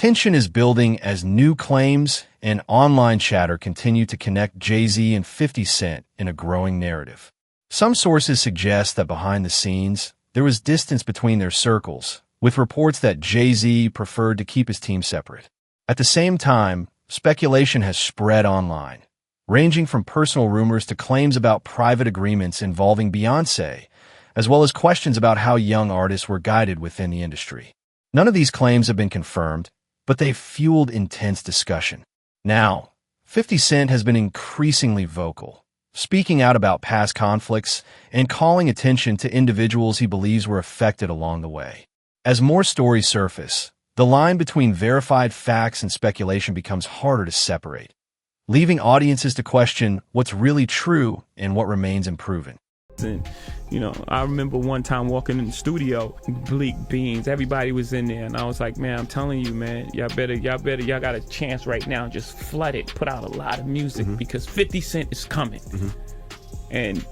Tension is building as new claims and online chatter continue to connect Jay-Z and 50 Cent in a growing narrative. Some sources suggest that behind the scenes, there was distance between their circles, with reports that Jay-Z preferred to keep his team separate. At the same time, speculation has spread online, ranging from personal rumors to claims about private agreements involving Beyoncé, as well as questions about how young artists were guided within the industry. None of these claims have been confirmed, but they've fueled intense discussion. Now, 50 Cent has been increasingly vocal, speaking out about past conflicts and calling attention to individuals he believes were affected along the way. As more stories surface, the line between verified facts and speculation becomes harder to separate, leaving audiences to question what's really true and what remains unproven. And, I remember one time walking in the studio, Bleak Beans, everybody was in there, and I was like, man, I'm telling you, man, y'all got a chance right now, just flood it, put out a lot of music, because 50 Cent is coming. And,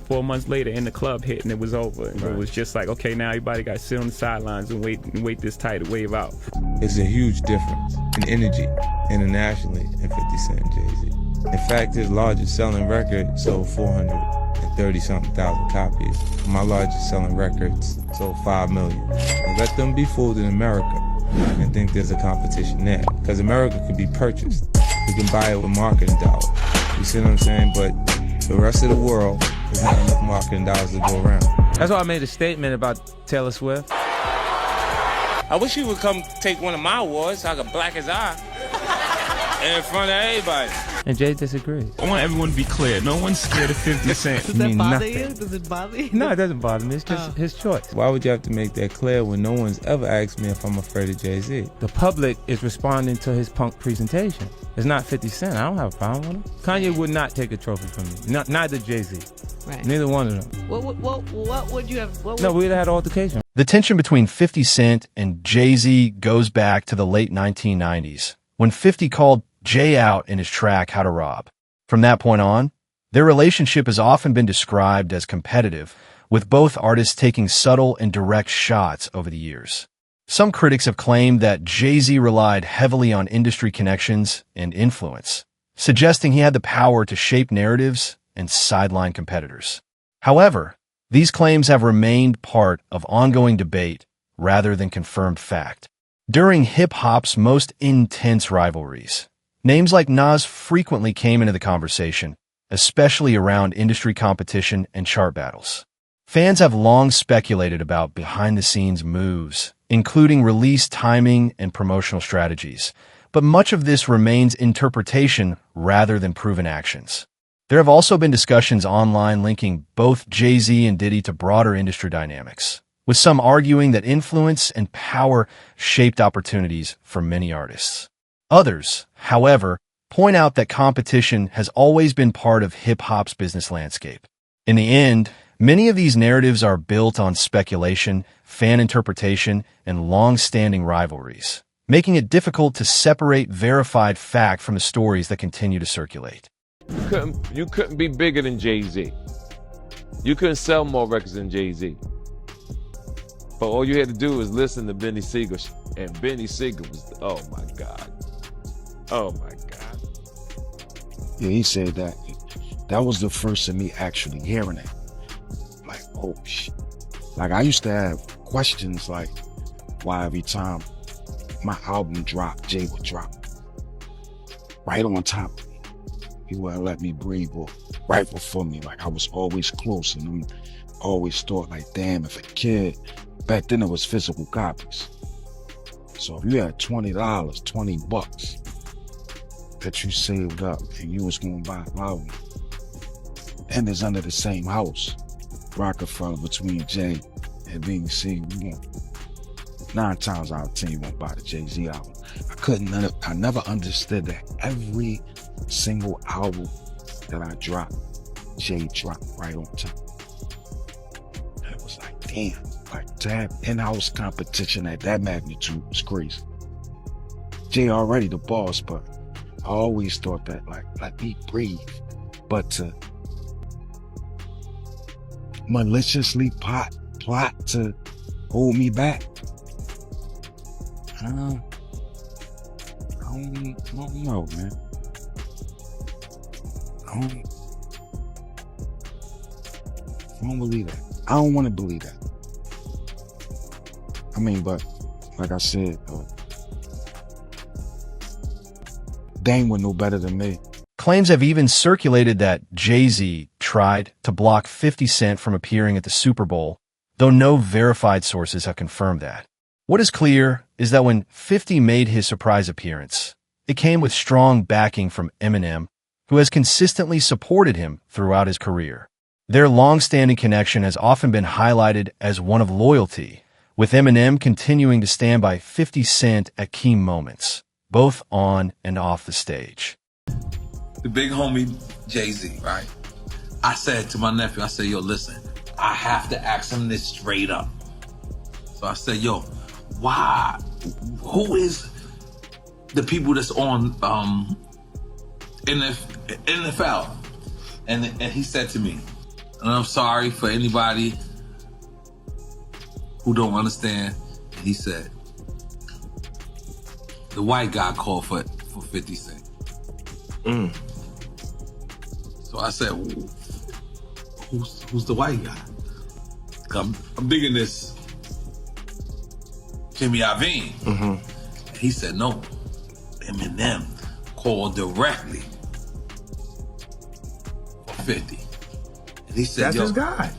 4 months later, in the club hit, and it was over. And It was just like, okay, now everybody got to sit on the sidelines and wait this tidal wave out. It's a huge difference in energy internationally in 50 Cent and Jay-Z. In fact, his largest selling record sold 430-something thousand copies. My largest selling records sold 5 million. And let them be fooled in America and think there's a competition there. Because America can be purchased. You can buy it with marketing dollars. You see what I'm saying? But the rest of the world, there's not enough marketing dollars to go around. That's why I made a statement about Taylor Swift. I wish you would come take one of my awards so I could black his eye in front of everybody. And Jay disagrees. I want everyone to be clear. No one's scared of 50 Cent. Does that bother you? Does it bother you? No, it doesn't bother me. It's just his choice. Why would you have to make that clear when no one's ever asked me if I'm afraid of Jay-Z? The public is responding to his punk presentation. It's not 50 Cent. I don't have a problem with him. Kanye would not take a trophy from me. Neither Jay-Z. Right. Neither one of them. What would you have? No, we'd have had altercation. The tension between 50 Cent and Jay-Z goes back to the late 1990s, when 50 called Jay out in his track How to Rob. From that point on, their relationship has often been described as competitive, with both artists taking subtle and direct shots over the years. Some critics have claimed that Jay-Z relied heavily on industry connections and influence, suggesting he had the power to shape narratives and sideline competitors. However, these claims have remained part of ongoing debate rather than confirmed fact. During hip-hop's most intense rivalries, names like Nas frequently came into the conversation, especially around industry competition and chart battles. Fans have long speculated about behind-the-scenes moves, including release timing and promotional strategies, but much of this remains interpretation rather than proven actions. There have also been discussions online linking both Jay-Z and Diddy to broader industry dynamics, with some arguing that influence and power shaped opportunities for many artists. Others, however, point out that competition has always been part of hip-hop's business landscape. In the end, many of these narratives are built on speculation, fan interpretation, and long-standing rivalries, making it difficult to separate verified fact from the stories that continue to circulate. You couldn't be bigger than Jay-Z. You couldn't sell more records than Jay-Z. But all you had to do was listen to Benny Siegel, and Benny Siegel was, oh my God. Oh my God. Yeah, he said that. That was the first of me actually hearing it. Like, oh shit. Like, I used to have questions like why every time my album dropped, Jay would drop right on top of me. He wouldn't let me breathe or right before me. Like, I was always close, and I always thought like, damn, if a kid, back then it was physical copies. So if you had $20, 20 bucks that you saved up and you was gonna buy an album, and it's under the same house, Rockefeller, between Jay and Beanie Siegel, 9 times out of 10 you won't buy the Jay-Z album. I never understood that every single album that I dropped, Jay dropped right on top. And it was like, damn, like to have in-house competition at that magnitude was crazy. Jay already the boss, but I always thought that, like, let me breathe. But to maliciously plot to hold me back, I don't know, man. I don't believe that. I don't want to believe that. I mean, but like I said, Dame would know better than me. Claims have even circulated that Jay-Z tried to block 50 Cent from appearing at the Super Bowl, though no verified sources have confirmed that. What is clear is that when 50 made his surprise appearance, it came with strong backing from Eminem, who has consistently supported him throughout his career. Their long-standing connection has often been highlighted as one of loyalty, with Eminem continuing to stand by 50 Cent at key moments, both on and off the stage. The big homie Jay-Z, right? I said to my nephew, I said, yo, listen, I have to ask him this straight up. So I said, yo, why? Who is the people that's on NFL? And he said to me, and I'm sorry for anybody who don't understand. He said, the white guy called for 50 Cent. So I said, who's the white guy? I'm digging this Jimmy Iovine. He said, no, Eminem called directly for 50. And he said, that's his guy.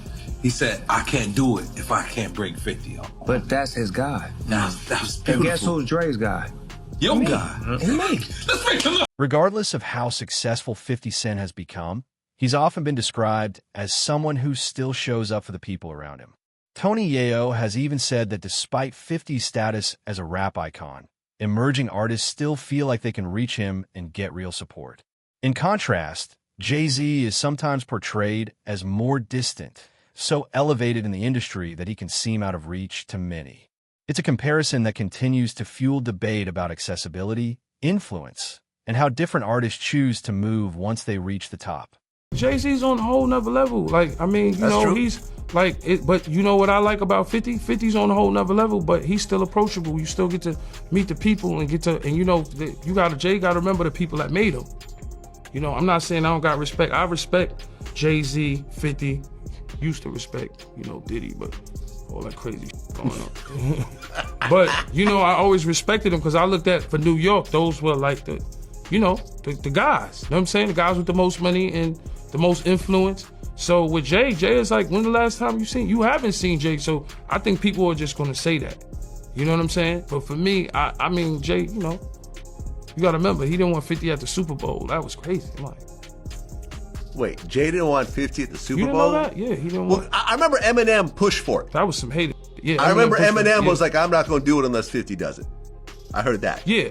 He said, I can't do it if I can't bring 50 up. But that's his guy. That was beautiful. And guess who's Dre's guy? Your guy. Let's make him up. Regardless of how successful 50 Cent has become, he's often been described as someone who still shows up for the people around him. Tony Yayo has even said that despite 50's status as a rap icon, emerging artists still feel like they can reach him and get real support. In contrast, Jay-Z is sometimes portrayed as more distant, so elevated in the industry that he can seem out of reach to many. It's a comparison that continues to fuel debate about accessibility, influence, and how different artists choose to move once they reach the top. Jay-Z's on a whole nother level. Like, I mean, you know, he's like, but you know what I like about 50? 50's on a whole nother level, but he's still approachable. You still get to meet the people and you know, Jay got to remember the people that made him. You know, I'm not saying I don't got respect. I respect Jay-Z, 50, used to respect, you know, Diddy, but all that crazy going on. But, you know, I always respected him because I looked at, for New York, those were like the, you know, the guys. You know what I'm saying? The guys with the most money and the most influence. So with Jay is like, when the last time you haven't seen Jay, so I think people are just gonna say that. You know what I'm saying? But for me, I mean, Jay, you know, you gotta remember, he didn't want 50 at the Super Bowl. That was crazy. I'm like, wait, Jay didn't want 50 at the Super you didn't Bowl? know that? Yeah, he didn't want. Well, I remember Eminem pushed for it. That was some hate. Yeah, I remember Eminem was like, I'm not gonna do it unless 50 does it. I heard that. Yeah,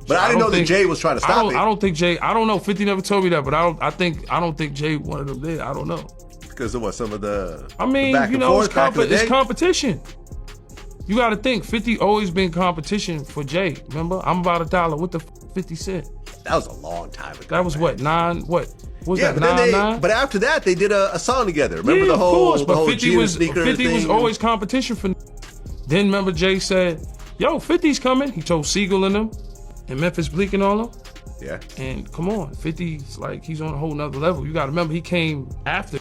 but I didn't know that Jay was trying to stop it. I don't think Jay. I don't know. 50 never told me that, but I don't think Jay wanted him there. I don't know. Because of what? Some of the. I mean, the back you and know, forth, it's competition. You got to think. 50 always been competition for Jay. Remember, I'm about $1. What the 50 Cent? That was a long time ago. That was what 9. What was yeah, that? But 9. But after that, they did a song together. Remember yeah, the whole, of course, but 50 was sneaker 50 thing? was always competition for. Then remember Jay said, yo, 50's coming. He told Siegel and them, and Memphis Bleak and all them. Yeah. And come on, 50's like, he's on a whole nother level. You gotta remember, he came after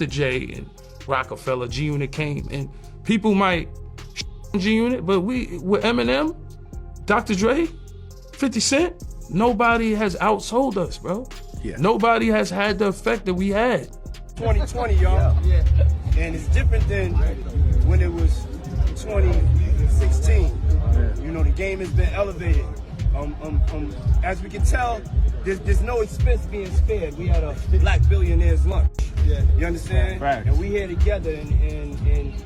Jay and Rockefeller. G-Unit came, and people might G-Unit, but with Eminem, Dr. Dre, 50 Cent, nobody has outsold us, bro. Yeah. Nobody has had the effect that we had. 2020, y'all. Yeah. And it's different than when it was 2016. You know, the game has been elevated. As we can tell, there's no expense being spared. We had a black billionaires lunch. Yeah. You understand? Right. And we here together, and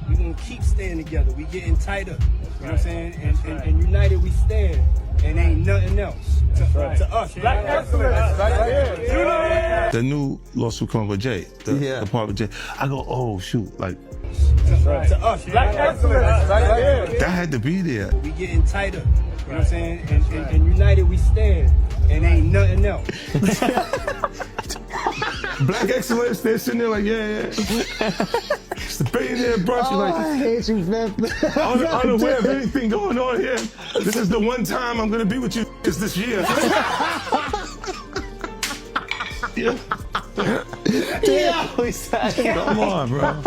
we're gonna keep staying together. We getting tighter. You know what I'm saying? And united we stand, and ain't nothing else to us. Black excellence. The new lawsuit coming with Jay, the part with Jay. I go, oh shoot, like to us. Black excellence. That had to be there. We getting tighter. You know what I'm saying? And united we stand, and ain't nothing else. Black excellence, they're sitting there like, yeah. It's the billionaire brunch. You're like, I hate you, man. unaware of anything going on here. This is the one time I'm gonna be with you is this year. Yeah. Yeah, we said. Come on, bro.